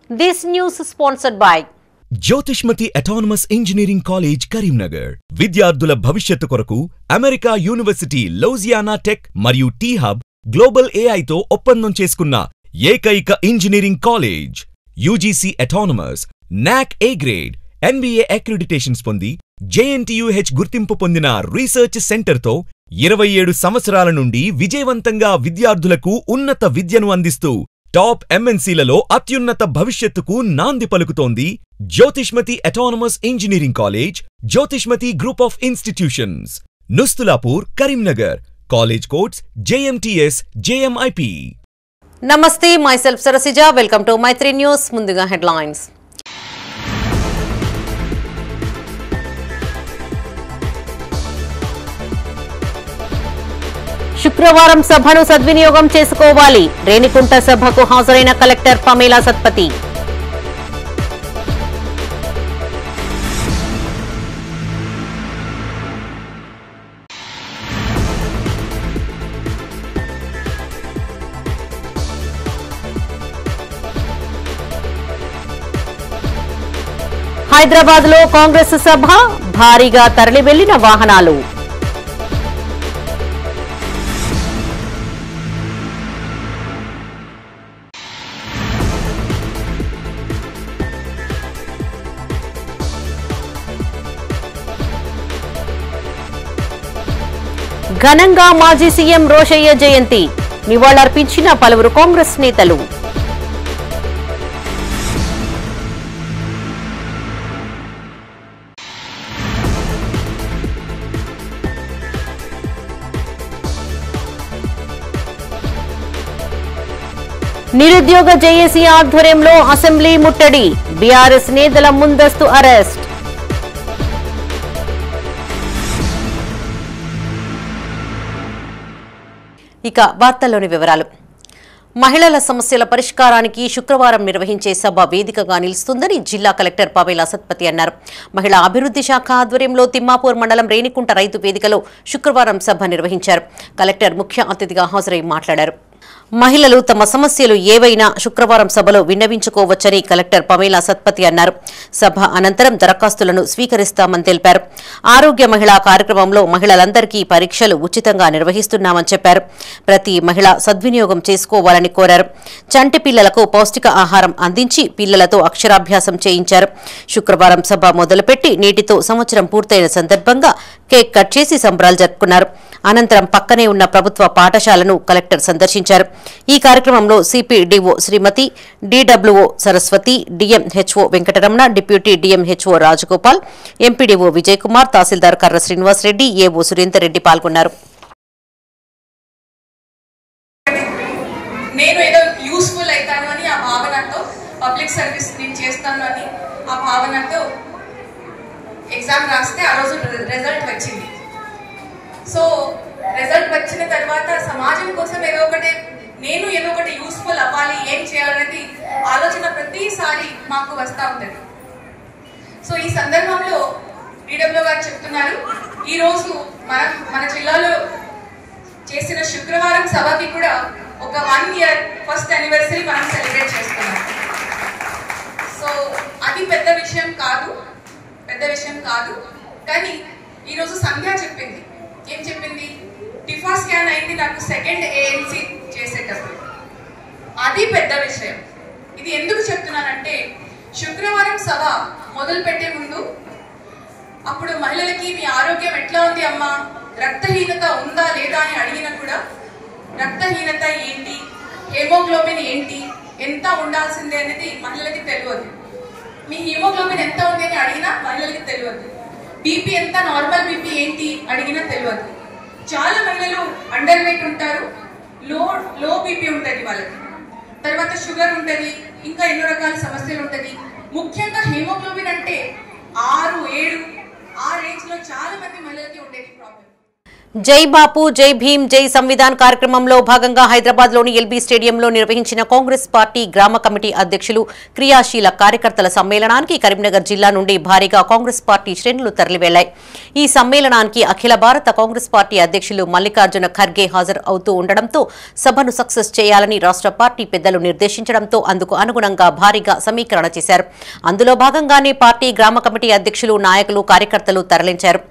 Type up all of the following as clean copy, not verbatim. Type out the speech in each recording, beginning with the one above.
This news is sponsored by Jyothishmathi autonomous engineering college Karimnagar. విద్యార్థుల భవిష్యత్తు కొరకు అమెరికా యూనివర్సిటీ లౌజియానా టెక్ మరియు టీ హబ్ గ్లోబల్ ఏఐతో ఒప్పందం చేసుకున్న ఏకైక ఇంజనీరింగ్ కాలేజ్. యూజీసీ అటానమస్, నాక్ ఏ గ్రేడ్, NBA అక్రిడిటేషన్స్ పొంది JNTUH గుర్తింపు పొందిన రీసెర్చ్ సెంటర్తో 27 సంవత్సరాల నుండి విజయవంతంగా విద్యార్థులకు ఉన్నత విద్యను అందిస్తూ టాప్ MNCలలో అత్యున్నత భవిష్యత్తుకు నాంది పలుకుతోంది Jyothishmathi autonomous engineering college, Jyothishmathi group of institutions, Nustulapur, Karimnagar. College codes JMTS, JMIP. నమస్తే, myself Sarasija. Welcome to Maitri News. ముందుగా హెడ్లైన్స్. శుక్రవారం సభను సద్వినియోగం చేసుకోవాలి. రేణికుంట సభకు హాజరైన కలెక్టర్ పమేలా సత్పతి. హైదరాబాద్ లో కాంగ్రెస్ సభ, భారీగా తరలి వెళ్లిన వాహనాలు. ఘనంగా మాజీ సీఎం రోషయ్య జయంతి, నివాళులర్పించిన పలువురు కాంగ్రెస్ నేతలు. నిరుద్యోగ జేఏసీ ఆధ్వర్యంలో అసెంబ్లీ ముట్టడి, బీఆర్ఎస్ నేతల ముందస్తు అరెస్ట్. ఇక వార్తల్లోని వివరాలు. మహిళల సమస్యల పరిష్కారానికి శుక్రవారం నిర్వహించే సభ వేదికగా నిలుస్తుందని జిల్లా కలెక్టర్ పమేలా సత్పతి అన్నారు. మహిళా అభివృద్ధి శాఖ ఆధ్వర్యంలో తిమ్మాపూర్ మండలం రేణికుంట రైతు వేదికలో శుక్రవారం సభ నిర్వహించారు. కలెక్టర్ ముఖ్య అతిథిగా హాజరై మాట్లాడారు. మహిళలు తమ సమస్యలు ఏవైనా శుక్రవారం సభలో విన్నవించుకోవచ్చని కలెక్టర్ పమేలా సత్పతి అన్నారు. సభ అనంతరం దరఖాస్తులను స్వీకరిస్తామని తెలిపారు. ఆరోగ్య మహిళా కార్యక్రమంలో మహిళలందరికీ పరీక్షలు ఉచితంగా నిర్వహిస్తున్నామని చెప్పారు. ప్రతి మహిళ సద్వినియోగం చేసుకోవాలని కోరారు. చంటి పిల్లలకు పౌష్టిక ఆహారం అందించి పిల్లలతో అక్షరాభ్యాసం చేయించారు. శుక్రవారం సభ మొదలుపెట్టి నేటితో సంవత్సరం పూర్తయిన సందర్భంగా కేక్ కట్ చేసి సంబరాలు జరుపుకున్నారు. అనంతరం పక్కనే ఉన్న ప్రభుత్వ పాఠశాలను కలెక్టర్ సందర్శించారు. ఈ కార్యక్రమంలో సిపిడిఓ Shrimati, DWO Saraswati, DMHO Venkataramana, deputy DMHO Rajagopal, MPDO Vijay Kumar, tahsildar Karra Srinivas Reddy, AO Surender Reddy పాల్గొన్నారు. నేను ఏదో యూస్ఫుల్ అవుతాను అని ఆ భావనతో, పబ్లిక్ సర్వీస్ నేను చేస్తాను అని ఆ భావనతో ఎగ్జామ్ రాస్తే ఆ రోజు రిజల్ట్ వచ్చింది. సో రిజల్ట్ వచ్చిన తర్వాత సమాజం కోసం ఏదో ఒకటి యూస్ఫుల్ అవ్వాలి, ఏం చేయాలనేది ఆలోచన ప్రతిసారి మాకు వస్తూ ఉంటుంది. సో ఈ సందర్భంలో డిడబ్ల్యూ గారు చెప్తున్నారు, ఈరోజు మన జిల్లాలో చేసిన శుక్రవారం సభకి కూడా ఒక 1 year ఫస్ట్ యానివర్సరీ మనం సెలబ్రేట్ చేస్తున్నాం. సో అది పెద్ద విషయం కాదు, కానీ ఈరోజు సంధ్య చెప్పింది, ఏం చెప్పింది, టిఫా స్కాన్ అయింది నాకు సెకండ్ ANC చేసేటప్పుడు. అది పెద్ద విషయం. ఇది ఎందుకు చెప్తున్నానంటే, శుక్రవారం సభ మొదలు పెట్టే ముందు అప్పుడు మహిళలకి మీ ఆరోగ్యం ఎట్లా ఉంది అమ్మా, రక్తహీనత ఉందా లేదా అని అడిగినా కూడా రక్తహీనత ఏంటి, హీమోగ్లోబిన్ ఏంటి, ఎంత ఉండాల్సిందే అనేది మహిళలకి తెలియదు. మీ హీమోగ్లోబిన్ ఎంత ఉంది అని అడిగినా మహిళలకి తెలియదు. బీపీ ఎంత, నార్మల్ బీపీ ఏంటి అడిగినా తెలియదు. చాలా మహిళలు అండర్ వెయిట్ ఉంటారు, లో బీపీ ఉంటుంది వాళ్ళకి, తర్వాత షుగర్ ఉంటుంది, ఇంకా ఎన్నో రకాల సమస్యలు ఉంటుంది. ముఖ్యంగా హీమోగ్లోబిన్ అంటే 6, 7 ఆ రేంజ్ లో చాలా మంది మహిళలకి ఉండేది ప్రాబ్లం. జై బాపు జై భీమ్ జై సంవిధాన్ కార్యక్రమంలో భాగంగా హైదరాబాద్లోని ఎల్బీ స్టేడియంలో నిర్వహించిన కాంగ్రెస్ పార్టీ గ్రామ కమిటీ అధ్యక్షులు క్రియాశీల కార్యకర్తల సమ్మేళనానికి కరీంనగర్ జిల్లా నుండి భారీగా కాంగ్రెస్ పార్టీ శ్రేణులు తరలివెళ్లాయి. ఈ సమ్మేళనానికి అఖిల భారత కాంగ్రెస్ పార్టీ అధ్యక్షులు మల్లికార్జున ఖర్గే హాజరు అవుతూ ఉండడంతో సభను సక్సెస్ చేయాలని రాష్ట్ర పార్టీ పెద్దలు నిర్దేశించడంతో అందుకు అనుగుణంగా భారీగా సమీకరణ చేశారు. అందులో భాగంగానే పార్టీ గ్రామ కమిటీ అధ్యక్షులు నాయకులు కార్యకర్తలు తరలించారు.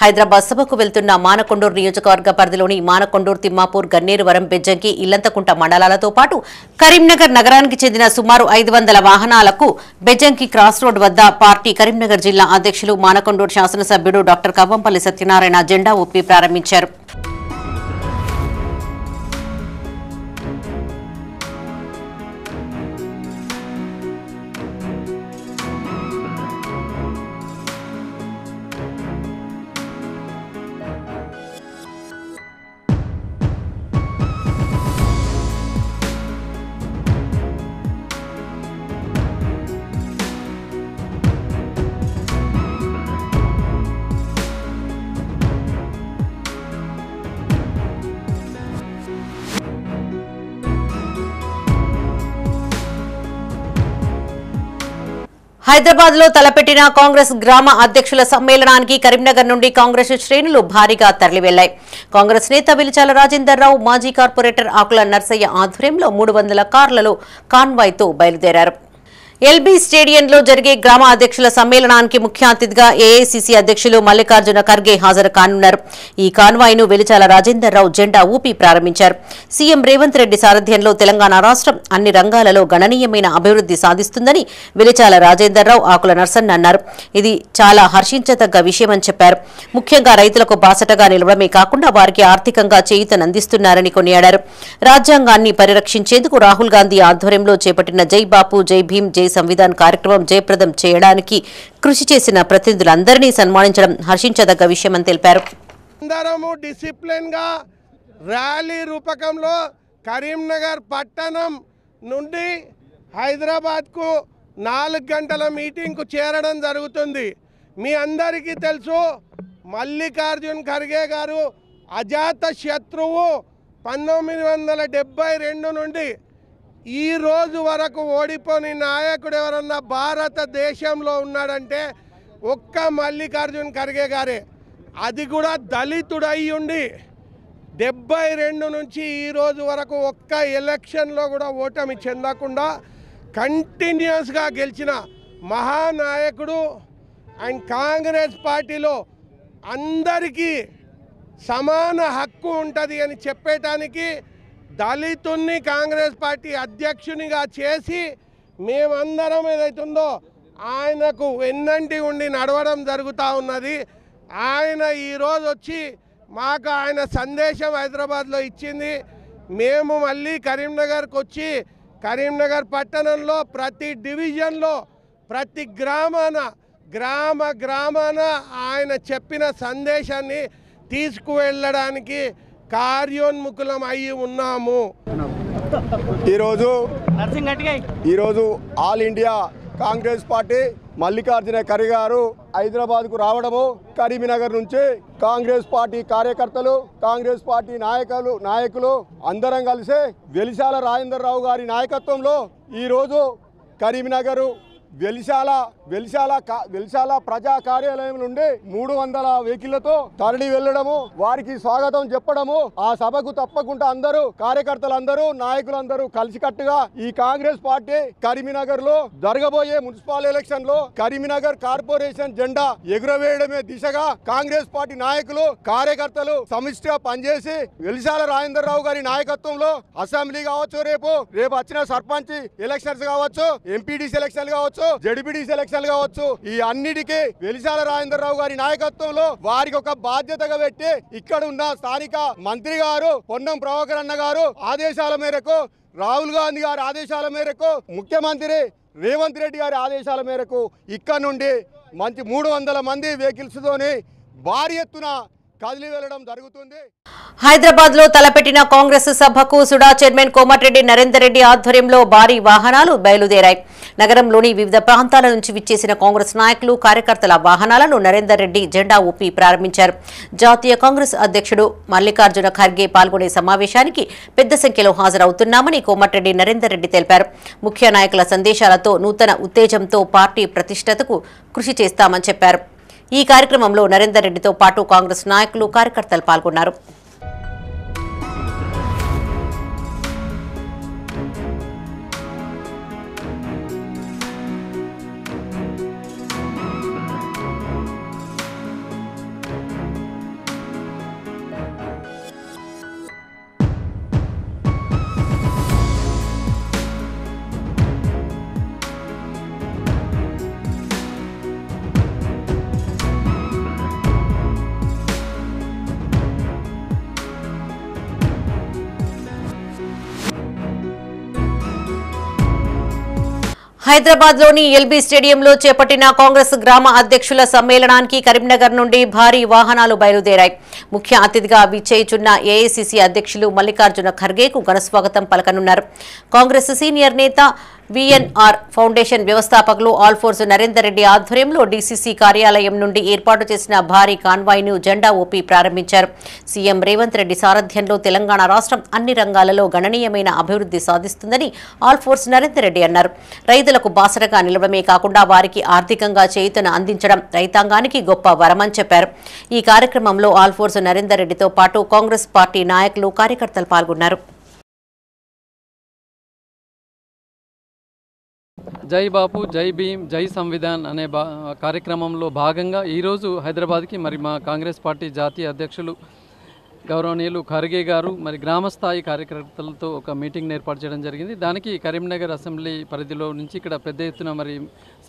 హైదరాబాద్ సభకు వెళ్తున్న మానకొండూరు నియోజకవర్గ పరిధిలోని మానకొండూరు, తిమ్మాపూర్, గన్నేరువరం, బెజ్జంకి, ఇల్లంతకుంట మండలాలతో పాటు కరీంనగర్ నగరానికి చెందిన సుమారు 500 వాహనాలకు బెజ్జంకి క్రాస్ రోడ్ వద్ద పార్టీ కరీంనగర్ జిల్లా అధ్యక్షులు మానకొండూరు శాసనసభ్యుడు డాక్టర్ కవ్వంపల్లి సత్యనారాయణ జెండా ఊపి ప్రారంభించారు. హైదరాబాద్ లో తలపెట్టిన కాంగ్రెస్ గ్రామ అధ్యక్షుల సమ్మేళనానికి కరీంనగర్ నుండి కాంగ్రెస్ శ్రేణులు భారీగా తరలివెళ్లాయి. కాంగ్రెస్ నేత విలిచాల రాజేందర్ రావు, మాజీ కార్పొరేటర్ ఆకుల నర్సయ్య ఆధ్వర్యంలో 300 కార్లలో కాన్వాయ్తో బయలుదేరారు. ఎల్బీ స్టేడియంలో జరిగే గ్రామ అధ్యక్షుల సమ్మేళనానికి ముఖ్య అతిథిగా ఏఐసీసీ అధ్యక్షులు మల్లికార్జున ఖర్గే హాజరు కానున్నారు. ఈ కాన్వాయ్ను వెలిచాల రాజేందర్ రావు జెండా ఊపి ప్రారంభించారు. సీఎం రేవంత్ రెడ్డి సారథ్యంలో తెలంగాణ రాష్ట్రం అన్ని రంగాలలో గణనీయమైన అభివృద్ధి సాధిస్తుందని వెలిచాల రాజేందర్ రావు, ఆకుల నర్సన్న అన్నారు. ఇది చాలా హర్షించదగ్గ విషయమని చెప్పారు. ముఖ్యంగా రైతులకు బాసటగా నిలవడమే కాకుండా వారికి ఆర్థికంగా చేయూతనందిస్తున్నారని కొనియాడారు. రాజ్యాంగాన్ని పరిరక్షించేందుకు రాహుల్ గాంధీ ఆధ్వర్యంలో చేపట్టిన జై బాపు జై భీమ్ జై సంవిధాన్ కార్యక్రమం జయప్రదం చేయడానికి కృషి చేసిన ప్రతినిధులందరినీ సన్మానించడం హర్షించదగ్గ విషయమని తెలిపారు. అందరము డిసిప్లిన్ గా ర్యాలీ రూపకంలో కరీంనగర్ పట్టణం నుండి హైదరాబాద్కు 4 గంటల మీటింగ్కు చేరడం జరుగుతుంది. మీ అందరికీ తెలుసు, మల్లికార్జున్ ఖర్గే గారు అజాత శత్రువు. 1972 నుండి ఈ రోజు వరకు ఓడిపోని నాయకుడు ఎవరన్నా భారతదేశంలో ఉన్నాడంటే ఒక్క మల్లికార్జున్ ఖర్గే గారే. అది కూడా దళితుడై ఉండి 72 నుంచి ఈ రోజు వరకు ఒక్క ఎలక్షన్లో కూడా ఓటమి చెందకుండా కంటిన్యూస్గా గెలిచిన మహానాయకుడు. అండ్ కాంగ్రెస్ పార్టీలో అందరికీ సమాన హక్కు ఉంటుంది అని చెప్పేటానికి దళితుల్ని కాంగ్రెస్ పార్టీ అధ్యక్షునిగా చేసి మేమందరం ఏదైతుందో ఆయనకు వెన్నంటి ఉండి నడవడం జరుగుతూ ఉన్నది. ఆయన ఈరోజు వచ్చి మాకు ఆయన సందేశం హైదరాబాద్లో ఇచ్చింది. మేము మళ్ళీ కరీంనగర్కి వచ్చి కరీంనగర్ పట్టణంలో ప్రతి డివిజన్లో ప్రతి గ్రామాన ఆయన చెప్పిన సందేశాన్ని తీసుకువెళ్ళడానికి కార్యోన్ముఖులం అయి ఉన్నాము. ఈరోజు all India Congress party Mallikarjuna Kharge గారు హైదరాబాద్కు రావడము, కరీంనగర్ నుంచి కాంగ్రెస్ పార్టీ కార్యకర్తలు, కాంగ్రెస్ పార్టీ నాయకులు అందరం కలిసి వెలిశాల రాజేందర్ రావు గారి నాయకత్వంలో ఈరోజు కరీంనగర్ వెలిశాల ప్రజా కార్యాలయం నుండి 300 వెహికల్లతో తరలి వెళ్లడము, వారికి స్వాగతం చెప్పడము, ఆ సభకు తప్పకుండా అందరూ కార్యకర్తలందరూ నాయకులందరూ కలిసికట్టుగా ఈ కాంగ్రెస్ పార్టీ కరీంనగర్ లో జరగబోయే మున్సిపల్ ఎలక్షన్ లో కరీంనగర్ కార్పొరేషన్ జెండా ఎగురవేయడమే దిశగా కాంగ్రెస్ పార్టీ నాయకులు కార్యకర్తలు సమిష్టిగా పనిచేసి వెలిశాల రాజేందర్ రావు గారి నాయకత్వంలో అసెంబ్లీ కావచ్చు, రేపు వచ్చిన సర్పంచ్ ఎలక్షన్స్ కావచ్చు, ఎంపీడీసీ ఎలక్షన్ కావచ్చు, జడ్పీటీ సెలక్షన్ కావచ్చు, ఈ అన్నిటికీ వెలిశాల రాజేందర్ రావు గారి నాయకత్వంలో వారికి ఒక బాధ్యతగా పెట్టి ఇక్కడ ఉన్న స్థానిక మంత్రి గారు పొన్నం ప్రభాకర్ అన్న గారు ఆదేశాల మేరకు, రాహుల్ గాంధీ గారి ఆదేశాల మేరకు, ముఖ్యమంత్రి రేవంత్ రెడ్డి గారి ఆదేశాల మేరకు ఇక్కడ నుండి మంచి 300 మంది వెహికల్స్ తోని భారీ ఎత్తున కదిలి వెళ్ళడం జరుగుతుంది. హైదరాబాద్ లో తలపెట్టిన కాంగ్రెస్ సభకు సుడా చైర్మన్ కోమటిరెడ్డి నరేందర్ రెడ్డి ఆధ్వర్యంలో భారీ వాహనాలు బయలుదేరాయి. నగరంలోని వివిధ ప్రాంతాల నుంచి విచ్చేసిన కాంగ్రెస్ నాయకులు కార్యకర్తల వాహనాలను నరేందర్ రెడ్డి జెండా ఊపి ప్రారంభించారు. జాతీయ కాంగ్రెస్ అధ్యక్షుడు మల్లికార్జున ఖర్గే పాల్గొనే సమావేశానికి పెద్ద సంఖ్యలో హాజరవుతున్నామని కోమటిరెడ్డి నరేందర్ రెడ్డి తెలిపారు. ముఖ్య నాయకుల సందేశాలతో నూతన ఉత్తేజంతో పార్టీ ప్రతిష్టతకు కృషి చేస్తామని చెప్పారు. ఈ కార్యక్రమంలో నరేందర్ రెడ్డితో పాటు కాంగ్రెస్ నాయకులు కార్యకర్తలు పాల్గొన్నారు. హైదరాబాద్ లోని ఎల్బీ స్టేడియంలో చేపట్టిన కాంగ్రెస్ గ్రామ అధ్యక్షుల సమ్మేళనానికి కరీంనగర్ నుండి భారీ వాహనాలు బయలుదేరాయి. ముఖ్య అతిథిగా విచ్చేయుచున్న ఏఐసీసీ అధ్యక్షులు మల్లికార్జున ఖర్గేకు ఘనస్వాగతం పలకనున్నారు. కాంగ్రెస్ సీనియర్ నేత వీఎన్ఆర్ ఫౌండేషన్ వ్యవస్థాపకులు ఆల్ఫోర్స్ నరేందర్ రెడ్డి ఆధ్వర్యంలో డీసీసీ కార్యాలయం నుండి ఏర్పాటు చేసిన భారీ కాన్వాయ్ను జెండా ఊపి ప్రారంభించారు. సీఎం రేవంత్ రెడ్డి సారథ్యంలో తెలంగాణ రాష్ట్రం అన్ని రంగాలలో గణనీయమైన అభివృద్ధి సాధిస్తుందని ఆల్ఫోర్స్ నరేందర్ రెడ్డి అన్నారు. రైతులకు బాసటగా నిలవడమే కాకుండా వారికి ఆర్థికంగా చేయూతను అందించడం రైతాంగానికి గొప్ప వరమని చెప్పారు. ఈ కార్యక్రమంలో ఆల్ఫోర్స్ నరేందర్ రెడ్డితో పాటు కాంగ్రెస్ పార్టీ నాయకులు కార్యకర్తలు పాల్గొన్నారు. జై బాపు, జై భీమ్, జై సంవిధాన్ అనే కార్యక్రమంలో భాగంగా ఈరోజు హైదరాబాద్కి మరి మా కాంగ్రెస్ పార్టీ జాతీయ అధ్యక్షులు గౌరవనీయులు ఖర్గే గారు మరి గ్రామస్థాయి కార్యకర్తలతో ఒక మీటింగ్ ఏర్పాటు చేయడం జరిగింది. దానికి కరీంనగర్ అసెంబ్లీ పరిధిలో నుంచి ఇక్కడ పెద్ద ఎత్తున మరి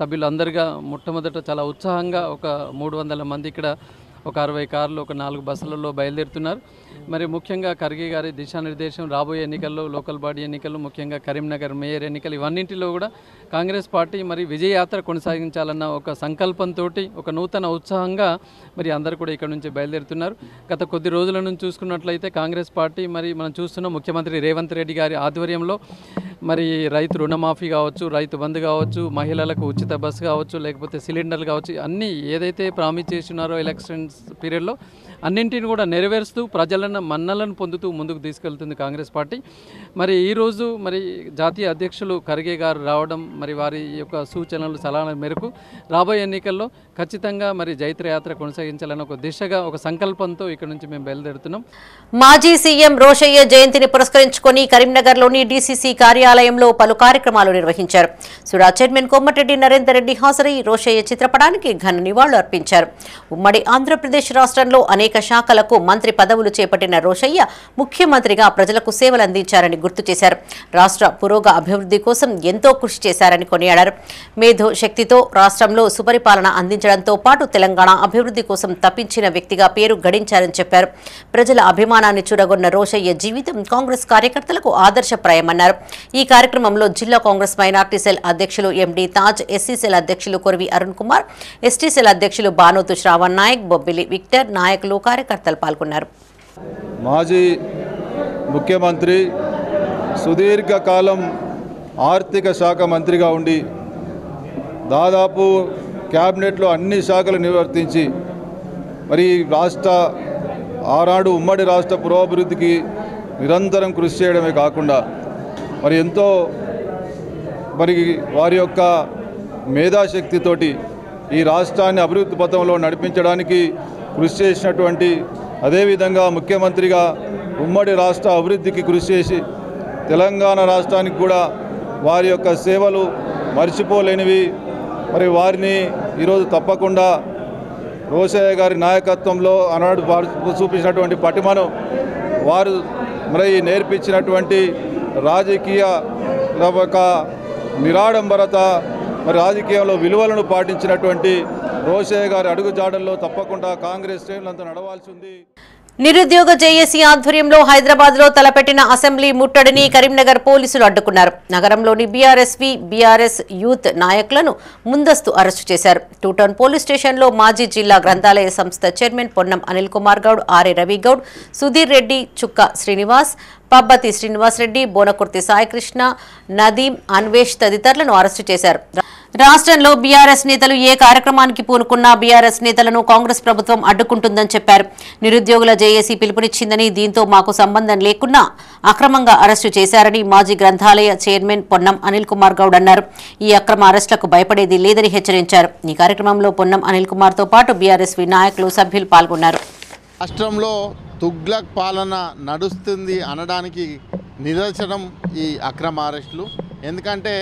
సభ్యులు అందరిగా మొట్టమొదట చాలా ఉత్సాహంగా ఒక 300 మంది ఇక్కడ ఒక 60 కార్లు ఒక 4 బస్సులలో బయలుదేరుతున్నారు. మరి ముఖ్యంగా ఖర్గే గారి దిశానిర్దేశం రాబోయే ఎన్నికల్లో లోకల్ బాడీ ఎన్నికలు, ముఖ్యంగా కరీంనగర్ మేయర్ ఎన్నికలు, ఇవన్నింటిలో కూడా కాంగ్రెస్ పార్టీ మరి విజయయాత్ర కొనసాగించాలన్న ఒక సంకల్పంతో ఒక నూతన ఉత్సాహంగా మరి అందరూ కూడా ఇక్కడ నుంచి బయలుదేరుతున్నారు. గత కొద్ది రోజుల నుంచి చూసుకున్నట్లయితే కాంగ్రెస్ పార్టీ మరి మనం చూస్తున్న ముఖ్యమంత్రి రేవంత్ రెడ్డి గారి ఆధ్వర్యంలో మరి రైతు రుణమాఫీ కావచ్చు, రైతు బంధు కావచ్చు, మహిళలకు ఉచిత బస్సు కావచ్చు, లేకపోతే సిలిండర్లు కావచ్చు, అన్నీ ఏదైతే ప్రామిస్ చేస్తున్నారో ఎలక్షన్స్ పీరియడ్లో అన్నింటిని కూడా నెరవేరుస్తూ ప్రజలను మన్నలను పొందుతూ ముందుకు తీసుకెళ్తుంది కాంగ్రెస్ పార్టీ. మరి ఈరోజు మరి జాతీయ అధ్యక్షులు ఖర్గే గారు రావడం, మరి వారి యొక్క సూచనలు సలహాల మేరకు రాబోయే ఎన్నికల్లో ఖచ్చితంగా మరి జైత్రయాత్ర కొనసాగించాలని ఒక దిశగా ఒక సంకల్పంతో ఇక్కడ నుంచి మేము బయలుదేరుతున్నాం. మాజీ సీఎం రోషయ్య జయంతిని పురస్కరించుకొని కరీంనగర్లోని డీసీసీ కార్యాలయంలో పలు కార్యక్రమాలు నిర్వహించారు. సుడా చైర్మన్ కోమటిరెడ్డి నరేందర్ రెడ్డి హాజరై రోషయ్య చిత్రపటానికి ఘన నివాళులు అర్పించారు. ఉమ్మడి ఆంధ్రప్రదేశ్ రాష్ట్రంలో అనేక శాఖలకు మంత్రి పదవులు చేపట్టిన రోషయ్య ముఖ్యమంత్రిగా ప్రజలకు సేవలు అందించారని గుర్తు చేశారు. రాష్ట్ర పురోగ అభివృద్ధి కోసం ఎంతో కృషి చేశారని కొనియాడారు. మేధో శక్తితో రాష్ట్రంలో సుపరిపాలన అందించడంతో పాటు తెలంగాణ అభివృద్ధి కోసం తప్పించిన వ్యక్తిగా పేరు గడించారని చెప్పారు. ప్రజల అభిమానాన్ని చూరగొన్న రోషయ్య జీవితం కాంగ్రెస్ కార్యకర్తలకు ఆదర్శప్రాయమన్నారు. ఈ కార్యక్రమంలో జిల్లా కాంగ్రెస్ మైనార్టీ సెల్ అధ్యక్షులు ఎండి తాజ్, ఎస్సీ సెల్ అధ్యక్షులు కొరివి అరుణ్ కుమార్, ఎస్టీ సెల్ అధ్యక్షులు బానోతు శ్రావణ్ నాయక్, బొబ్బిలి విక్టర్, నాయకులు కార్యకర్తలు పాల్గొన్నారు. మాజీ ముఖ్యమంత్రి సుదీర్ఘకాలం ఆర్థిక శాఖ మంత్రిగా ఉండి దాదాపు క్యాబినెట్లో అన్ని శాఖలు నిర్వర్తించి మరి రాష్ట్ర ఆనాడు ఉమ్మడి రాష్ట్ర పురోభివృద్ధికి నిరంతరం కృషి చేయడమే కాకుండా మరి ఎంతో మరి వారి యొక్క మేధాశక్తితోటి ఈ రాష్ట్రాన్ని అభివృద్ధి పథంలో నడిపించడానికి కృషి చేసినటువంటి, అదేవిధంగా ముఖ్యమంత్రిగా ఉమ్మడి రాష్ట్ర అభివృద్ధికి కృషి చేసి తెలంగాణ రాష్ట్రానికి కూడా వారి యొక్క సేవలు మర్చిపోలేనివి. మరి వారిని ఈరోజు తప్పకుండా రోషయ్య గారి నాయకత్వంలో ఆనాడు చూపించినటువంటి పటిమను, వారు మరి నేర్పించినటువంటి రాజకీయ ఒక నిరాడంబరత, మరి రాజకీయంలో విలువలను పాటించినటువంటి రోషయ్య గారి అడుగుజాడల్లో తప్పకుండా కాంగ్రెస్ శ్రేణులంతా నడవాల్సి ఉంది. నిరుద్యోగ జేఏసీ ఆధ్వర్యంలో హైదరాబాద్లో తలపెట్టిన అసెంబ్లీ ముట్టడిని కరీంనగర్ పోలీసులు అడ్డుకున్నారు. నగరంలోని బీఆర్ఎస్వి, బీఆర్ఎస్ యూత్ నాయకులను ముందస్తు అరెస్టు చేశారు. టూటౌన్ పోలీస్ స్టేషన్లో మాజీ జిల్లా గ్రంథాలయ సంస్థ చైర్మన్ పొన్నం అనిల్ కుమార్ గౌడ్, ఆర్ఏ రవి గౌడ్, సుధీర్ రెడ్డి, చుక్క శ్రీనివాస్, పబ్బతి శ్రీనివాస్ రెడ్డి, బోనకుర్తి సాయికృష్ణ, నదీం, అన్వేష్ తదితరులను అరెస్టు చేశారు. రాష్ట్రంలో బీఆర్ఎస్ నేతలు ఏ కార్యక్రమానికి పూనుకున్నా బీఆర్ఎస్ నేతలను కాంగ్రెస్ ప్రభుత్వం అడ్డుకుంటుందని చెప్పారు. నిరుద్యోగుల జేఏసీ పిలుపునిచ్చిందని, దీంతో మాకు సంబంధం లేకున్నా అక్రమంగా అరెస్టు చేశారని మాజీ గ్రంథాలయ చైర్మన్ పొన్నం అనిల్ కుమార్ గౌడ్ అన్నారు. ఈ అక్రమ అరెస్టులకు భయపడేది లేదని హెచ్చరించారు. ఈ కార్యక్రమంలో పొన్నం అనిల్ కుమార్తో పాటు బీఆర్ఎస్వి నాయకులు, సభ్యులు పాల్గొన్నారు. రాష్ట్రంలో తుగ్లక్ పాలన నడుస్తుంది అనడానికి నిదర్శనం ఈ అక్రమ అరెస్టులు. ఎందుకంటే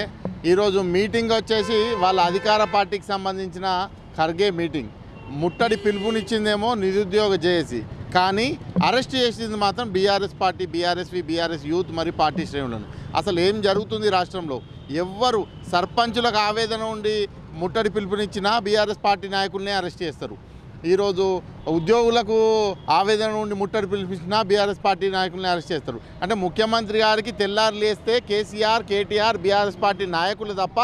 ఈరోజు మీటింగ్ వచ్చేసి వాళ్ళ అధికార పార్టీకి సంబంధించిన ఖర్గే మీటింగ్, ముట్టడి పిలుపునిచ్చిందేమో నిరుద్యోగ జేఏసీ, కానీ అరెస్ట్ చేసింది మాత్రం BRS party, BRSV, BRS youth మరియు పార్టీ శ్రేణులను. అసలు ఏం జరుగుతుంది రాష్ట్రంలో? ఎవ్వరు సర్పంచులకు ఆవేదన ఉండి ముట్టడి పిలుపునిచ్చినా బీఆర్ఎస్ పార్టీ నాయకులనే అరెస్ట్ చేస్తారు. ఈరోజు ఉద్యోగులకు ఆవేదన నుండి ముట్టడి పిలిపించినా బీఆర్ఎస్ పార్టీ నాయకులను అరెస్ట్ చేస్తారు. అంటే ముఖ్యమంత్రి గారికి తెల్లారు లేస్తే కేసీఆర్, కేటీఆర్, బీఆర్ఎస్ పార్టీ నాయకులు తప్ప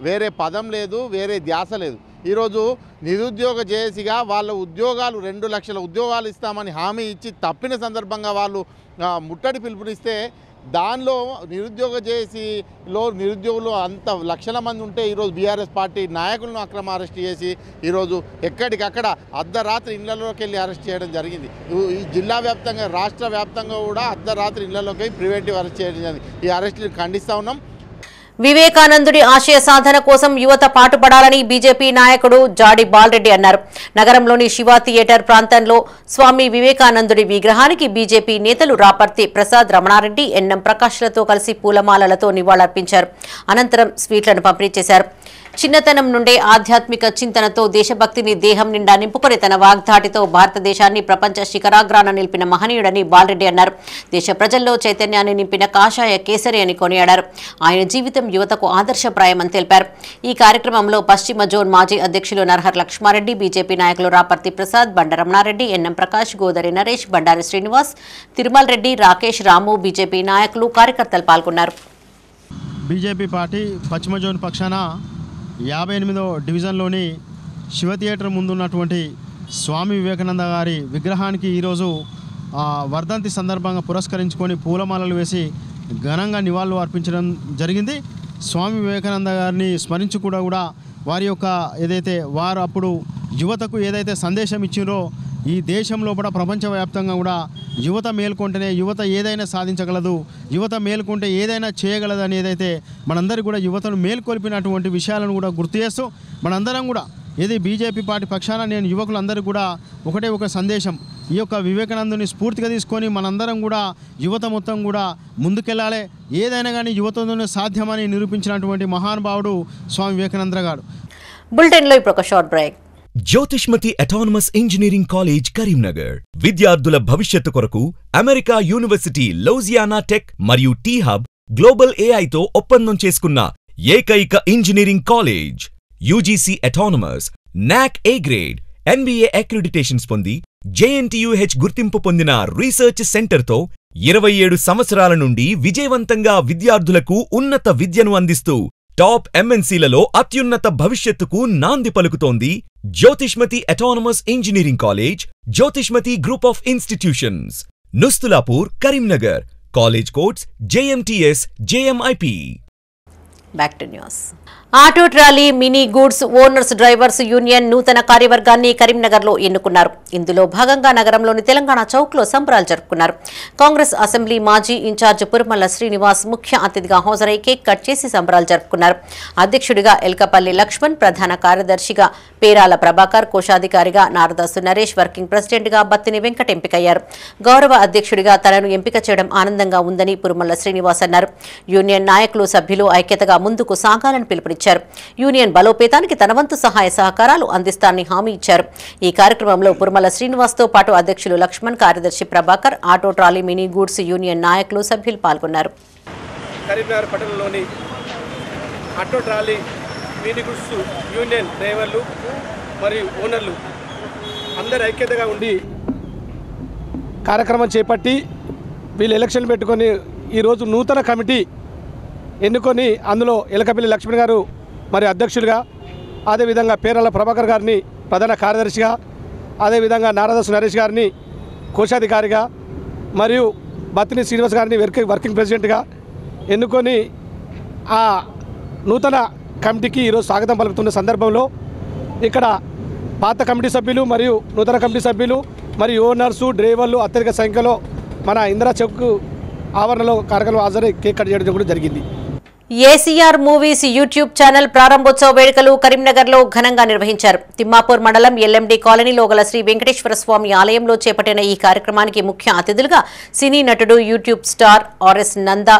వేరే పదం లేదు, వేరే ధ్యాస లేదు. ఈరోజు నిరుద్యోగ జేఏసీగా వాళ్ళ ఉద్యోగాలు 2 లక్షల ఉద్యోగాలు ఇస్తామని హామీ ఇచ్చి తప్పిన సందర్భంగా వాళ్ళు ముట్టడి పిలుపునిస్తే దానిలో నిరుద్యోగ జేఏసీలో నిరుద్యోగులు అంత లక్షల మంది ఉంటే ఈరోజు బీఆర్ఎస్ పార్టీ నాయకులను అక్రమ అరెస్ట్ చేసి ఈరోజు ఎక్కడికక్కడ అర్ధరాత్రి ఇళ్లలోకి వెళ్ళి అరెస్ట్ చేయడం జరిగింది. ఈ జిల్లా వ్యాప్తంగా, రాష్ట్ర వ్యాప్తంగా కూడా అర్ధరాత్రి ఇళ్లలోకి ప్రివెంటివ్ అరెస్ట్ చేయడం జరిగింది. ఈ అరెస్టులు ఖండిస్తూ ఉన్నాం. వివేకానందుడి ఆశయ సాధన కోసం యువత పాటుపడాలని బీజేపీ నాయకుడు జాడి బాలరెడ్డి అన్నారు. నగరంలోని శివ థియేటర్ ప్రాంతంలో స్వామి వివేకానందుడి విగ్రహానికి బీజేపీ నేతలు రాపర్తి ప్రసాద్, రమణారెడ్డి, ఎన్ఎం ప్రకాష్లతో కలిసి పూలమాలలతో నివాళులర్పించారు. అనంతరం స్వీట్లను పంపిణీ చేశారు. చిన్నతనం నుండే ఆధ్యాత్మిక చింతనతో దేశభక్తిని దేహం నిండా నింపుకొని తన వాగ్ధాటితో భారతదేశాన్ని ప్రపంచ శిఖరాగ్రాన నిలిపిన మహనీయుడని బాలరెడ్డి అన్నారు. దేశ ప్రజల్లో చైతన్యాన్ని నింపిన కాషాయ కేసరి అని కొనియాడారు. ఆయన జీవితం యువతకు ఆదర్శప్రాయమని తెలిపారు. ఈ కార్యక్రమంలో పశ్చిమ జోన్ మాజీ అధ్యక్షులు నరహర్ లక్ష్మారెడ్డి, బీజేపీ నాయకులు రాపర్తి ప్రసాద్, బండరమణారెడ్డి, ఎన్ఎం ప్రకాష్, గోదరి నరేష్, బండారి శ్రీనివాస్, తిరుమల్ రెడ్డి, రాకేష్, రాము, బీజేపీ నాయకులు, కార్యకర్తలు పాల్గొన్నారు. బీజేపీ పార్టీ పశ్చిమ జోన్ పక్షాన 58వ డివిజన్లోని శివ థియేటర్ ముందున్నటువంటి స్వామి వివేకానంద గారి విగ్రహానికి ఈరోజు వర్ధంతి సందర్భంగా పురస్కరించుకొని పూలమాలలు వేసి ఘనంగా నివాళులు అర్పించడం జరిగింది. స్వామి వివేకానంద గారిని స్మరించు కూడా వారి యొక్క ఏదైతే వారు అప్పుడు యువతకు ఏదైతే సందేశం ఇచ్చిందో, ఈ దేశంలో కూడా ప్రపంచవ్యాప్తంగా కూడా యువత మేల్కొంటేనే యువత ఏదైనా సాధించగలదు, యువత మేల్కొంటే ఏదైనా చేయగలదు అని ఏదైతే మనందరికీ కూడా యువతను మేల్కొల్పినటువంటి విషయాలను కూడా గుర్తు చేస్తూ మనందరం కూడా ఏది బీజేపీ పార్టీ పక్షాన నేను యువకులందరికీ కూడా ఒకటే ఒక సందేశం, ఈ యొక్క వివేకానందుని స్ఫూర్తిగా తీసుకొని మనందరం కూడా యువత మొత్తం కూడా ముందుకెళ్ళాలి. ఏదైనా కానీ యువతతోనే సాధ్యమని నిరూపించినటువంటి మహానుభావుడు స్వామి వివేకానంద గారు. బులెటిన్లో ఇప్పుడు ఒక short break. Jyothishmathi autonomous engineering college Karimnagar విద్యార్థుల భవిష్యత్తు కొరకు అమెరికా యూనివర్సిటీ లౌజియానా టెక్ మరియు టీ హబ్ గ్లోబల్ ఏఐతో ఒప్పందం చేసుకున్న ఏకైక ఇంజనీరింగ్ కాలేజ్. యూజీసీ అటానమస్, నాక్ ఏ గ్రేడ్, ఎన్బీఏ అక్రిడిటేషన్స్ పొంది జేఎన్టీయూహెచ్ గుర్తింపు పొందిన రీసెర్చ్ సెంటర్తో 27 సంవత్సరాల నుండి విజయవంతంగా విద్యార్థులకు ఉన్నత విద్యను అందిస్తూ టాప్ ఎంఎన్సీలలో అత్యున్నత భవిష్యత్తుకు నాంది పలుకుతోంది Jyothishmathi autonomous engineering college, Jyothishmathi group of institutions, Nustulapur, Karimnagar. College codes JMTS, JMIP. Back to news. Auto trolley, mini goods owners drivers union నూతన కార్యవర్గాన్ని కరీంనగర్లో ఎన్నుకున్నారు. ఇందులో భాగంగా నగరంలోని తెలంగాణ చౌక్లో సంబరాలు జరుపుకున్నారు. కాంగ్రెస్ అసెంబ్లీ మాజీ ఇన్ఛార్జ్ పురుమల్ల శ్రీనివాస్ ముఖ్య అతిథిగా హాజరై కేక్ కట్ చేసి సంబరాలు జరుపుకున్నారు. అధ్యక్షుడిగా ఎల్కపల్లి లక్ష్మణ్, ప్రధాన కార్యదర్శిగా పేరాల ప్రభాకర్, కోశాధికారిగా నారదాసు నరేష్, వర్కింగ్ ప్రెసిడెంట్గా బత్తిని వెంకట్ ఎంపికయ్యారు. గౌరవ అధ్యక్షుడిగా తనను ఎంపిక చేయడం ఆనందంగా ఉందని పురుమల్ల శ్రీనివాస్ అన్నారు. యూనియన్ నాయకులు, సభ్యులు ఐక్యతగా ముందుకు సాగాలని పిలుపునిచ్చారు. యూనియన్ బలోపేతానికి తన వంతు సహాయ సహకారాలు అందిస్తానని హామీ ఇచ్చారు. ఈ కార్యక్రమంలో పురుమల్ల శ్రీనివాస్తో పాటు అధ్యక్షులు లక్ష్మణ్, కార్యదర్శి Prabhakar, auto trolley, mini goods union నాయకులు, సభ్యులు పాల్గొన్నారు. కరీంనగర్ పట్టణంలోని auto trolley, mini goods union డ్రైవర్లు మరియు ఓనర్లు అందరు ఐక్యతగా ఉండి కార్యక్రమం చేపట్టి వీళ్ళు ఎలక్షన్ పెట్టుకొని ఈరోజు నూతన కమిటీ ఎన్నుకొని అందులో ఎలకపల్లి లక్ష్మణ్ గారు మరి అధ్యక్షులుగా, అదేవిధంగా పేరాల ప్రభాకర్ గారిని ప్రధాన కార్యదర్శిగా, అదేవిధంగా నారాదాసు నరేష్ గారిని కోశాధికారిగా మరియు బత్తిని శ్రీనివాస్ గారిని వర్కింగ్ ప్రెసిడెంట్గా ఎన్నుకొని ఆ నూతన కమిటీకి ఈరోజు స్వాగతం పలుకుతున్న సందర్భంలో ఇక్కడ పాత కమిటీ సభ్యులు మరియు నూతన కమిటీ సభ్యులు మరియు ఓనర్సు డ్రైవర్లు అత్యధిక సంఖ్యలో మన ఇందిరా చౌక్ ఆవరణలో కార్యక్రమం హాజరై కేక్ కట్ చేయడం కూడా జరిగింది. ఏసీఆర్ మూవీస్ యూట్యూబ్ ఛానల్ ప్రారంభోత్సవ వేడుకలు కరీంనగర్లో ఘనంగా నిర్వహించారు. తిమ్మాపూర్ మండలం ఎల్ఎండి కాలనీలో గల శ్రీ వెంకటేశ్వర స్వామి ఆలయంలో చేపట్టిన ఈ కార్యక్రమానికి ముఖ్య అతిథులుగా సినీ నటుడు YouTube star RS Nanda,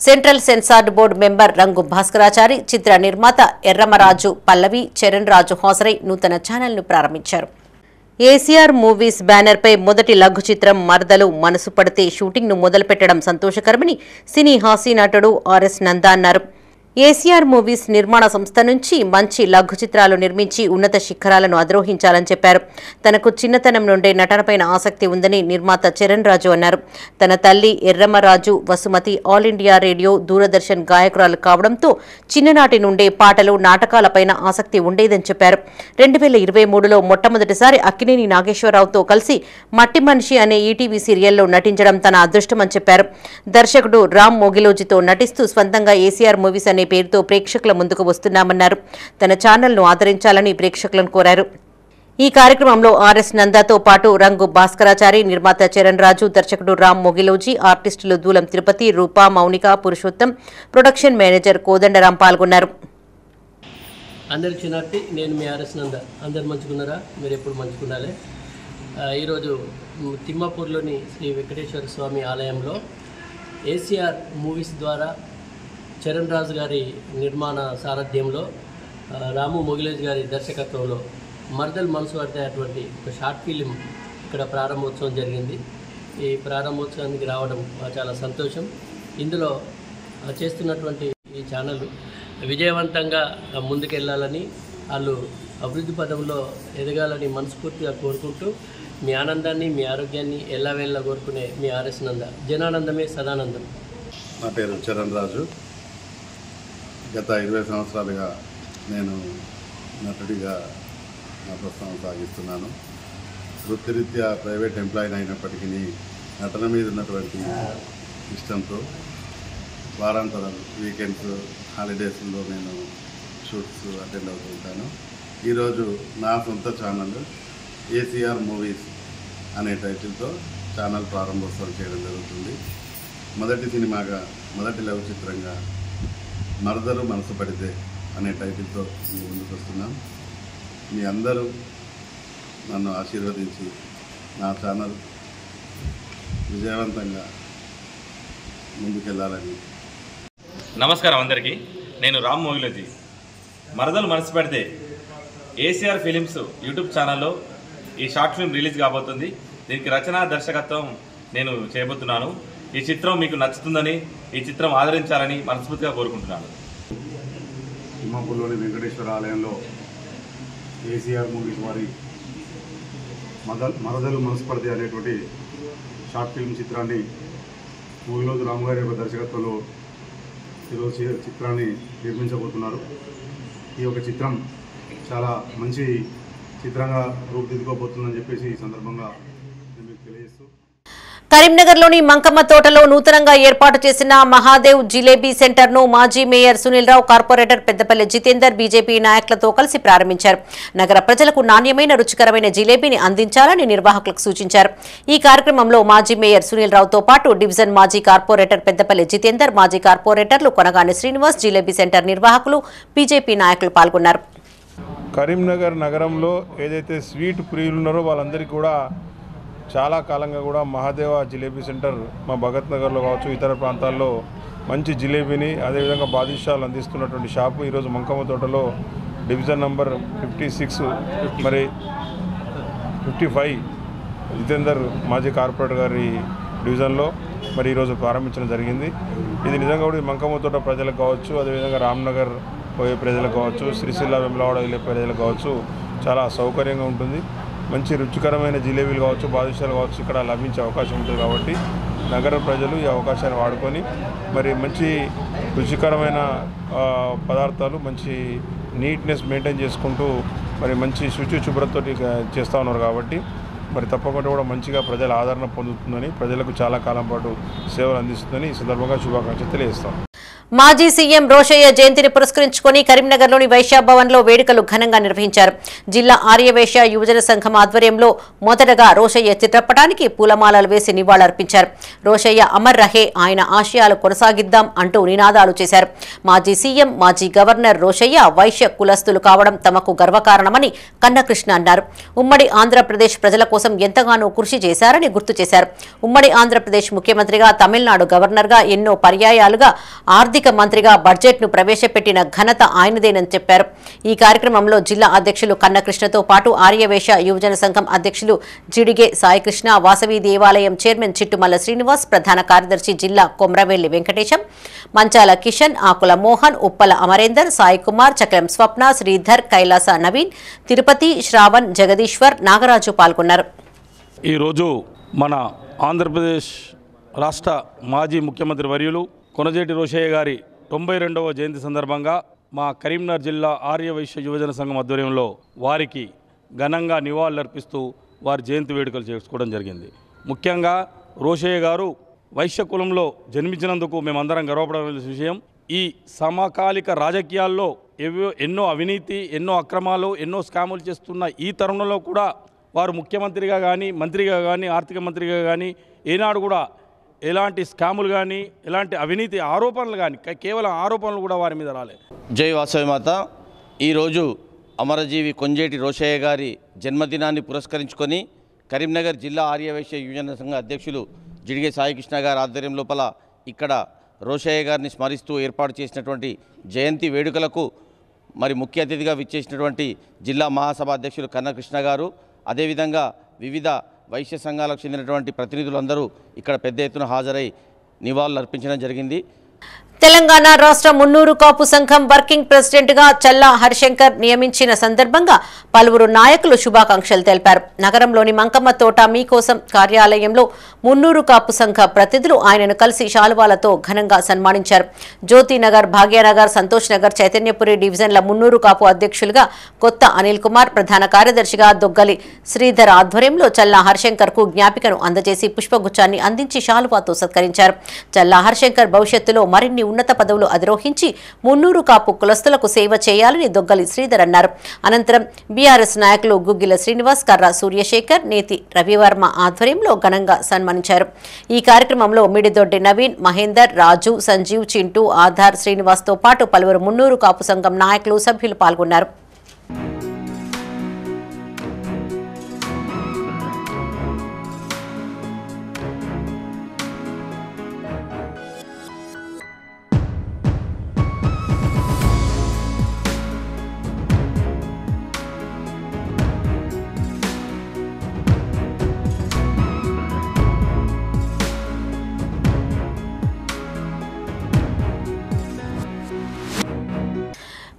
central censor board member Rangu Bhaskarachari, చిత్ర నిర్మాత ఎర్రమరాజు పల్లవి, చరణ్ రాజు హాజరై నూతన ఛానల్ను ప్రారంభించారు. ఏసీఆర్ మూవీస్ బ్యానర్పై మొదటి లఘు చిత్రం మరదలు మనసు పడితే షూటింగ్ను మొదలుపెట్టడం సంతోషకరమని సినీ హాస్య నటుడు ఆర్ఎస్ నందా అన్నారు. ఏసీఆర్ మూవీస్ నిర్మాణ సంస్థ నుంచి మంచి లఘు చిత్రాలు నిర్మించి ఉన్నత శిఖరాలను అధిరోహించాలని చెప్పారు. తనకు చిన్నతనం నుండే నటనపైన ఆసక్తి ఉందని నిర్మాత చరణ్ రాజు అన్నారు. తన తల్లి Errammaraju Vasumathi all India radio, Doordarshan గాయకురాలు కావడంతో చిన్ననాటి నుండే పాటలు, నాటకాలపైన ఆసక్తి ఉండేదని చెప్పారు. 2023లో మొట్టమొదటిసారి అక్కినేని నాగేశ్వరరావుతో కలిసి మట్టి మనిషి అనే ఈటీవీ సీరియల్లో నటించడం తన అదృష్టమని చెప్పారు. దర్శకుడు రామ్ మోగిలోజితో నటిస్తూ స్వంతంగా ఏసీఆర్ మూవీస్ అనే పేరుతో ప్రేక్షకుల ముందుకు వస్తున్నామన్నారు. తన ఛానల్ను ఆదరించాలని ప్రేక్షకులను కోరారు. ఈ కార్యక్రమంలో ఆర్ఎస్ నందాతో పాటు రంగు భాస్కరాచారి, నిర్మాత చరణ్ రాజు, దర్శకుడు రామ్ మొగిలోజీ, ఆర్టిస్టులు దూలం తిరుపతి, రూపా, మౌనిక, పురుషోత్తం, ప్రొడక్షన్ మేనేజర్ కోదండరాం పాల్గొన్నారు. అందరికి చిన్నట్టి, నేను మీ ఆర్ఎస్ నందా. అందరు మంచుకున్నారా? మీరు ఎప్పుడు మంచుకున్నాలే. ఈరోజు తిమ్మాపూర్లోని శ్రీ వెంకటేశ్వర స్వామి ఆలయంలో ఏసీఆర్ మూవీస్ ద్వారా చరణ్ రాజు గారి నిర్మాణ సారథ్యంలో, రాము మొగిలేజ్ గారి దర్శకత్వంలో మరదలు మనసు పడితే అటువంటి ఒక షార్ట్ ఫిలిం ఇక్కడ ప్రారంభోత్సవం జరిగింది. ఈ ప్రారంభోత్సవానికి రావడం చాలా సంతోషం. ఇందులో చేస్తున్నటువంటి ఈ ఛానల్ విజయవంతంగా ముందుకెళ్లాలని, వాళ్ళు అభివృద్ధి పదంలో ఎదగాలని మనస్ఫూర్తిగా కోరుకుంటూ, మీ ఆనందాన్ని, మీ ఆరోగ్యాన్ని ఎల్లవేళలా కోరుకునే మీ ఆర్ఎస్ నందా. జనానందమే సదానందం. నా పేరు చరణ్ రాజు. గత 20 సంవత్సరాలుగా నేను నటుడిగా నా ప్రస్థానం సాగిస్తున్నాను. వృత్తిరీత్యా ప్రైవేట్ ఎంప్లాయీ అయినప్పటికీ నటన మీద ఉన్నటువంటి ఇష్టంతో వారాంతరాలు, వీకెండ్స్, హాలిడేస్లో నేను షూట్స్ అటెండ్ అవుతూ ఉంటాను. ఈరోజు నా సొంత ఛానల్ ఏసీఆర్ మూవీస్ అనే టైటిల్తో ఛానల్ ప్రారంభోత్సవం చేయడం జరుగుతుంది. మొదటి సినిమాగా, మొదటి లఘు చిత్రంగా మరదలు మనసు పడితే అనే టైటిల్తో ముందుకు వస్తున్నాం. మీ అందరూ నన్ను ఆశీర్వదించి నా ఛానల్ విజయవంతంగా ముందుకెళ్ళాలని. నమస్కారం అందరికీ. నేను రామ్ మోగిలోజీ. మరదలు మనసు పడితే ఏసీఆర్ ఫిలిమ్స్ యూట్యూబ్ ఛానల్లో ఈ షార్ట్ ఫిల్మ్ రిలీజ్ కాబోతుంది. దీనికి రచన, దర్శకత్వం నేను చేయబోతున్నాను. ఈ చిత్రం మీకు నచ్చుతుందని, ఈ చిత్రం ఆదరించాలని మనస్ఫూర్తిగా కోరుకుంటున్నాను. తిమ్మాపూర్లోని వెంకటేశ్వర ఆలయంలో ఏసీఆర్ మూవీస్ వారి మరదలు మనస్పర్ధి అనేటువంటి షార్ట్ ఫిల్మ్ చిత్రాన్ని మూవీలోజు రాము గారి యొక్క దర్శకత్వంలో ఈరోజు చిత్రాన్ని నిర్మించబోతున్నారు. ఈ యొక్క చిత్రం చాలా మంచి చిత్రంగా రూపుదిద్దుకోబోతుందని చెప్పేసి ఈ సందర్భంగా నేను మీకు తెలియజేస్తూ, కరీంనగర్లోని మంకమ్మ తోటలో నూతనంగా ఏర్పాటు చేసిన మహాదేవ్ జిలేబీ సెంటర్ను మాజీ mayor Sunil Rao, corporator Peddapalli Jitender BJP నాయకులతో కలిసి ప్రారంభించారు. నగర ప్రజలకు నాణ్యమైన, రుచికరమైన జిలేబీని అందించాలని నిర్వాహకులకు సూచించారు. ఈ కార్యక్రమంలో మాజీ మేయర్ సునీల్ రావుతో పాటు డివిజన్ మాజీ కార్పొరేటర్ పెద్దపల్లి జితేందర్, మాజీ కార్పొరేటర్లు కొనగాని శ్రీనివాస్, జిలేబీ సెంటర్ నిర్వాహకులు, బీజేపీ నాయకులు పాల్గొన్నారు. కరీంనగర్ నగరంలో ఏదైతే స్వీట్ ప్రియులు ఉన్నారో వాళ్ళందరికీ కూడా చాలా కాలంగా కూడా మహాదేవ జిలేబీ సెంటర్ మా భగత్ నగర్లో కావచ్చు, ఇతర ప్రాంతాల్లో మంచి జిలేబీని, అదేవిధంగా బాదుషాలు అందిస్తున్నటువంటి షాపు ఈరోజు మంకమ్మ తోటలో డివిజన్ నంబర్ 56 మరి 55 జితేందర్ మాజీ కార్పొరేటర్ గారి డివిజన్లో మరి ఈరోజు ప్రారంభించడం జరిగింది. ఇది నిజంగా కూడా మంకమ్మ తోట ప్రజలకు కావచ్చు, అదేవిధంగా రామ్నగర్ పోయే ప్రజలకు కావచ్చు, సిరిసిల్ల, వెమ్లవాడ వెళ్ళే ప్రజలకు కావచ్చు చాలా సౌకర్యంగా ఉంటుంది. మంచి రుచికరమైన జిలేబీలు కావచ్చు, బాదుషాలు కావచ్చు ఇక్కడ లభించే అవకాశం ఉంటుంది. కాబట్టి నగర ప్రజలు ఈ అవకాశాన్ని వాడుకొని మరి మంచి రుచికరమైన పదార్థాలు, మంచి నీట్నెస్ మెయింటైన్ చేసుకుంటూ మరి మంచి శుభ్రతతో చేస్తూ ఉన్నారు. కాబట్టి మరి తప్పకుండా కూడా మంచిగా ప్రజల ఆదరణ పొందుతుందని, ప్రజలకు చాలా కాలం పాటు సేవలు అందిస్తుందని ఈ సందర్భంగా శుభాకాంక్షలు తెలియజేస్తాం. మాజీ సీఎం రోషయ్య జయంతిని పురస్కరించుకుని కరీంనగర్లోని వైశ్య భవన్లో వేడుకలు ఘనంగా నిర్వహించారు. జిల్లా ఆర్యవైశ్య యువజన సంఘం ఆధ్వర్యంలో మొదటగా రోషయ్య చిత్రపటానికి పూలమాలలు వేసి నివాళులర్పించారు. రోషయ్య అమర్ రహే, ఆయన ఆశయాలు కొనసాగిద్దాం అంటూ నినాదాలు చేశారు. మాజీ సీఎం, మాజీ గవర్నర్ రోషయ్య వైశ్య కులస్తులు కావడం తమకు గర్వకారణమని కన్నకృష్ణ అన్నారు. ఉమ్మడి ఆంధ్రప్రదేశ్ ప్రజల కోసం ఎంతగానో కృషి చేశారని గుర్తు చేశారు. ఉమ్మడి ఆంధ్రప్రదేశ్ ముఖ్యమంత్రిగా, తమిళనాడు గవర్నర్గా, ఎన్నో పర్యాయాలుగా ఆర్థిక మంత్రిగా బడ్జెట్ను ప్రవేశపెట్టిన ఘనత ఆయనదేనని చెప్పారు. ఈ కార్యక్రమంలో జిల్లా అధ్యక్షులు కన్నకృష్ణతో పాటు ఆర్యవేశ యువజన సంఘం అధ్యక్షులు జిడిగే సాయికృష్ణ, వాసవి దేవాలయం చైర్మన్ చిట్టుమల్ల శ్రీనివాస్, ప్రధాన కార్యదర్శి జిల్లా కొమ్రవెల్లి వెంకటేశం, మంచాల కిషన్, ఆకుల మోహన్, ఉప్పల అమరేందర్, సాయి కుమార్, చక్రం స్వప్న, శ్రీధర్, కైలాస నవీన్, తిరుపతి, శ్రావణ్, జగదీశ్వర్, నాగరాజు పాల్గొన్నారు. ఈరోజు మన ఆంధ్రప్రదేశ్ రాష్ట్ర మాజీ ముఖ్యమంత్రి వర్యులు కొనజేటి రోషయ్య గారి 92వ జయంతి సందర్భంగా మా కరీంనగర్ జిల్లా ఆర్యవైశ్య యువజన సంఘం ఆధ్వర్యంలో వారికి ఘనంగా నివాళులర్పిస్తూ వారి జయంతి వేడుకలు చేసుకోవడం జరిగింది. ముఖ్యంగా రోషయ్య గారు వైశ్య కులంలో జన్మించినందుకు మేమందరం గర్వపడవలసిన విషయం. ఈ సమకాలిక రాజకీయాల్లో ఎన్నో అవినీతి, ఎన్నో అక్రమాలు, ఎన్నో స్కాములు చేస్తున్న ఈ తరుణంలో కూడా వారు ముఖ్యమంత్రిగా కానీ, మంత్రిగా కానీ, ఆర్థిక మంత్రిగా కానీ ఏనాడు కూడా ఎలాంటి స్కాములు కానీ, ఎలాంటి అవినీతి ఆరోపణలు కానీ, కేవలం ఆరోపణలు కూడా వారి మీద రాలేదు. జై వాసవి మాత. ఈరోజు అమరజీవి కొంజేటి రోషయ్య గారి జన్మదినాన్ని పురస్కరించుకొని కరీంనగర్ జిల్లా ఆర్యవైశ్య యువజన సంఘ అధ్యక్షులు జిడిగే సాయికృష్ణ గారి ఆధ్వర్యం లోపల ఇక్కడ రోషయ్య గారిని స్మరిస్తూ ఏర్పాటు చేసినటువంటి జయంతి వేడుకలకు మరి ముఖ్య అతిథిగా విచ్చేసినటువంటి జిల్లా మహాసభ అధ్యక్షులు కన్నకృష్ణ గారు, అదేవిధంగా వివిధ వైశ్య సంఘాలకు చెందినటువంటి ప్రతినిధులందరూ ఇక్కడ పెద్ద ఎత్తున హాజరై నివాళులు అర్పించడం జరిగింది. తెలంగాణ రాష్ట్ర మున్నూరు కాపు సంఘం వర్కింగ్ ప్రెసిడెంట్ గా చల్లా హరిశంకర్ నియమించిన సందర్భంగా పలువురు నాయకులు శుభాకాంక్షలు తెలిపారు. నగరంలోని మంకమ్మ తోట మీకోసం కార్యాలయంలో మున్నూరు కాపు సంఘ ప్రతినిధులు ఆయనను కలిసి శాలువాలతో ఘనంగా సన్మానించారు. జ్యోతినగర్, భాగ్యనగర్, సంతోష్ నగర్, చైతన్యపురి డివిజన్ల మున్నూరు కాపు అధ్యక్షులుగా కొత్త అనిల్ కుమార్, ప్రధాన కార్యదర్శిగా దొగ్గలి శ్రీధర్ ఆధ్వర్యంలో చల్లా హరిశంకర్ కు జ్ఞాపికను అందజేసి పుష్పగుచ్చాన్ని అందించి శాలువాతో సత్కరించారు. చల్లా హరిశంకర్ భవిష్యత్తులో మరిన్ని ఉన్నత పదవులు అధిరోహించి మున్నూరు కాపు కులస్తులకు సేవ చేయాలని దొగ్గలి శ్రీధర్ అన్నారు. అనంతరం బీఆర్ఎస్ నాయకులు గుగ్గిల శ్రీనివాస్, కర్ర సూర్యశేఖర్, నేతి రవివర్మ ఆధ్వర్యంలో ఘనంగా సన్మానించారు. ఈ కార్యక్రమంలో మిడిదొడ్డి నవీన్, మహేందర్, రాజు, సంజీవ్, చింటూ, ఆధార్, శ్రీనివాస్ తో పాటు పలువురు మున్నూరు కాపు సంఘం నాయకులు, సభ్యులు పాల్గొన్నారు.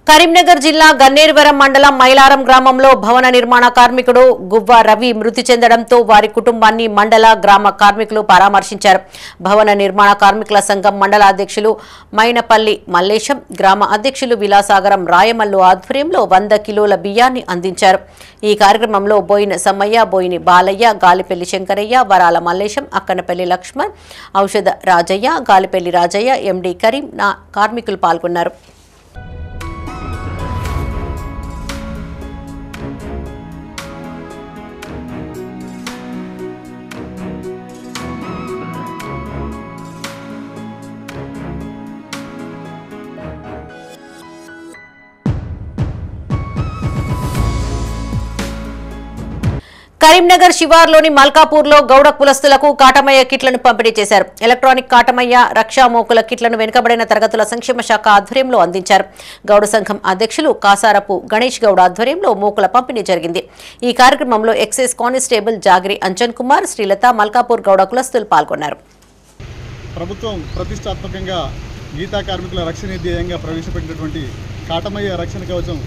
కరీంనగర్ జిల్లా గన్నేరువరం మండలం మైలారం గ్రామంలో భవన నిర్మాణ కార్మికుడు గువ్వ రవి మృతి చెందడంతో వారి కుటుంబాన్ని మండల, గ్రామ కార్మికులు పరామర్శించారు. భవన నిర్మాణ కార్మికుల సంఘం మండల అధ్యక్షులు మైనపల్లి మల్లేశం, గ్రామ అధ్యక్షులు విలాసాగరం రాయమల్లు ఆధ్వర్యంలో 100 కిలోల బియ్యాన్ని అందించారు. ఈ కార్యక్రమంలో బోయిన సమ్మయ్య, బోయిని బాలయ్య, గాలిపెల్లి శంకరయ్య, వరాల మల్లేశం, అక్కనపల్లి లక్ష్మణ్, ఔషధ రాజయ్య, గాలిపెల్లి రాజయ్య, ఎండి కరీం కార్మికులు పాల్గొన్నారు. కరీంనగర్ శివార్లోని మల్కాపూర్లో గౌడ కులస్తులకు కాటమయ్య కిట్లను పంపిణీ చేశారు. ఎలక్ట్రానిక్ కాటమయ్య, రక్షా మోకుల కిట్లను వెనుకబడిన తరగతుల సంక్షేమ శాఖ ఆధ్వర్యంలో అందించారు. గౌడ సంఘం అధ్యక్షులు కాసారపు గణేష్ గౌడ్ ఆధ్వర్యంలో మోకుల పంపిణీ జరిగింది. ఈ కార్యక్రమంలో ఎక్సైజ్ కానిస్టేబుల్ జాగిరి అంజన్ కుమార్, శ్రీలత, మల్కాపూర్ గౌడ కులస్తులు పాల్గొన్నారు. ప్రభుత్వం ప్రతిష్టాత్మకంగా గీతా కార్మికుల రక్షణ ధ్యేయంగా ప్రవేశపెట్టినటువంటి కాటమయ్య రక్షణ కవచం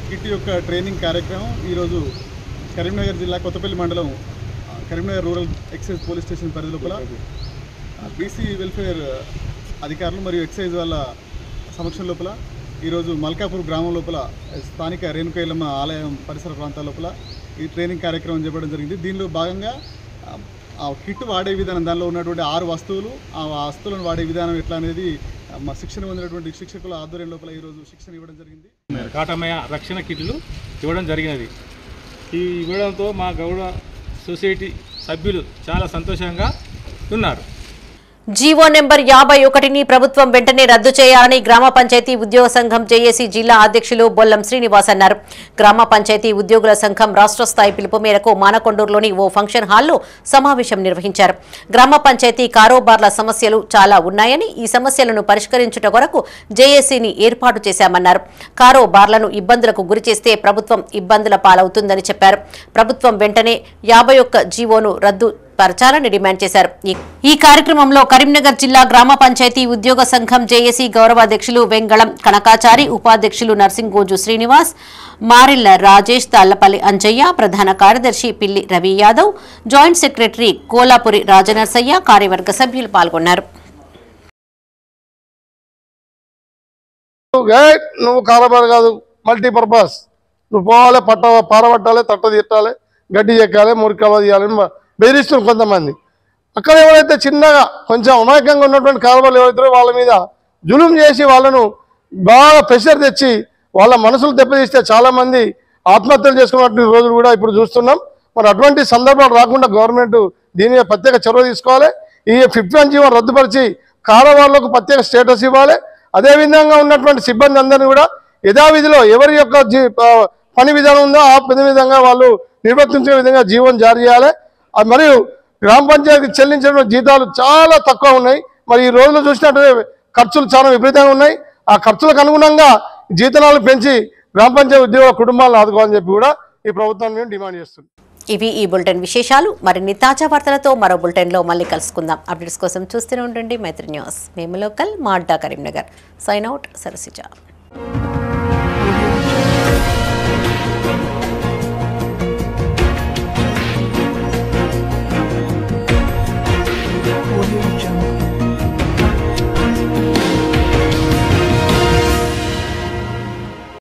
కిట్ యొక్క ట్రైనింగ్ కార్యక్రమం ఈరోజు కరీంనగర్ జిల్లా కొత్తపల్లి మండలం Karimnagar rural excise police station పరిధి లోపల బీసీ వెల్ఫేర్ అధికారులు మరియు ఎక్సైజ్ వాళ్ళ సమక్షం లోపల ఈరోజు మల్కాపూర్ గ్రామం లోపల స్థానిక రేణుకైలమ్మ ఆలయం పరిసర ప్రాంతాల లోపల ఈ ట్రైనింగ్ కార్యక్రమం చేపట్టడం జరిగింది. దీనిలో భాగంగా ఆ కిట్ వాడే విధానం, దానిలో ఉన్నటువంటి 6 వస్తువులు, ఆ వస్తువులను వాడే విధానం ఎట్లా అనేది మా శిక్షణ పొందినటువంటి శిక్షకుల ఆధ్వర్యం లోపల ఈరోజు శిక్షణ ఇవ్వడం జరిగింది. కాటమయ రక్షణ కిట్లు ఇవ్వడం జరిగినది. ఈ ఇవ్వడంతో మా గౌడ సొసైటీ సభ్యులు చాలా సంతోషంగా ఉన్నారు. జీవో నెంబర్ 51ని ప్రభుత్వం వెంటనే రద్దు చేయాలని గ్రామ పంచాయతీ ఉద్యోగ సంఘం జేఏసీ జిల్లా అధ్యక్షులు బొల్లం శ్రీనివాస్ అన్నారు. గ్రామ పంచాయతీ ఉద్యోగుల సంఘం రాష్ట్ర స్థాయి పిలుపు మేరకు మానకొండూరులోని ఓ ఫంక్షన్ హాల్లో సమావేశం నిర్వహించారు. గ్రామ పంచాయతీ కారోబార్ల సమస్యలు చాలా ఉన్నాయని, ఈ సమస్యలను పరిష్కరించుట కొరకు జేఏసీని ఏర్పాటు చేశామన్నారు. కారోబార్లను ఇబ్బందులకు గురిచేస్తే ప్రభుత్వం ఇబ్బందుల పాలవుతుందని చెప్పారు. ప్రభుత్వం వెంటనే 51 జీవోను రద్దు పరచాలని డిమాండ్ చేశారు. ఈ కార్యక్రమంలో కరీంనగర్ జిల్లా గ్రామ పంచాయతీ ఉద్యోగ సంఘం జేఏసీ గౌరవాధ్యక్షులు వెంగళం కనకాచారి, ఉపాధ్యక్షులు నర్సింగోజు శ్రీనివాస్, మారిళ్ల రాజేష్, తాళ్లపల్లి అంజయ్య, ప్రధాన కార్యదర్శి పిల్లి రవి యాదవ్, జాయింట్ సెక్రటరీ కోలాపురి రాజనర్సయ్య, కార్యవర్గ సభ్యులు పాల్గొన్నారు. నువ్వు కారబార్ కాదు, మల్టీపర్పస్. నువ్వు పోవాలి, పారబట్టాలి, తట్ట తిట్టాలి, గడ్డి చెక్కాలి, మురికాలు తీయాలని బెదిరిస్తున్నారు కొంతమంది. అక్కడ ఎవరైతే చిన్నగా కొంచెం అమాయకంగా ఉన్నటువంటి కారబార్లు ఎవరైతే వాళ్ళ మీద జులుం చేసి వాళ్ళను బాగా ప్రెషర్ తెచ్చి వాళ్ళ మనసులు దెబ్బతీస్తే చాలామంది ఆత్మహత్యలు చేసుకున్నటువంటి రోజులు కూడా ఇప్పుడు చూస్తున్నాం. మరి అటువంటి సందర్భాలు రాకుండా గవర్నమెంట్ దీని మీద ప్రత్యేక చొరవ తీసుకోవాలి. ఈ 51 జీవో రద్దుపరిచి కారబార్లకు ప్రత్యేక స్టేటస్ ఇవ్వాలి. అదేవిధంగా ఉన్నటువంటి సిబ్బంది అందరినీ కూడా యథావిధిలో ఎవరి యొక్క పని విధానం ఉందో ఆ పని విధంగా వాళ్ళు నిర్వర్తించే విధంగా జీవోను జారీ చేయాలి. మరియు గ్రామ పంచాయతీ చెల్లించిన జీతాలు చాలా తక్కువ ఉన్నాయి. మరి ఈ రోజుల్లో చూసినట్టు ఖర్చులు చాలా విపరీతంగా ఉన్నాయి. ఆ ఖర్చులకు అనుగుణంగా జీతాలు పెంచి గ్రామ పంచాయతీ ఉద్యోగుల కుటుంబాలను ఆదుకోవాలని చెప్పి కూడా ఈ ప్రభుత్వాన్ని డిమాండ్ చేస్తుంది. ఇవి ఈ బులెటిన్ విశేషాలు. మరిన్ని తాజా వార్తలతో మరో బులెటిన్లో మళ్ళీ కలుసుకుందాం. అప్డేట్స్ కోసం చూస్తూనే ఉండండి మైత్రి న్యూస్. మేము లోకల్, మా అడ్డా కరీంనగర్. Sign out, Sarasija.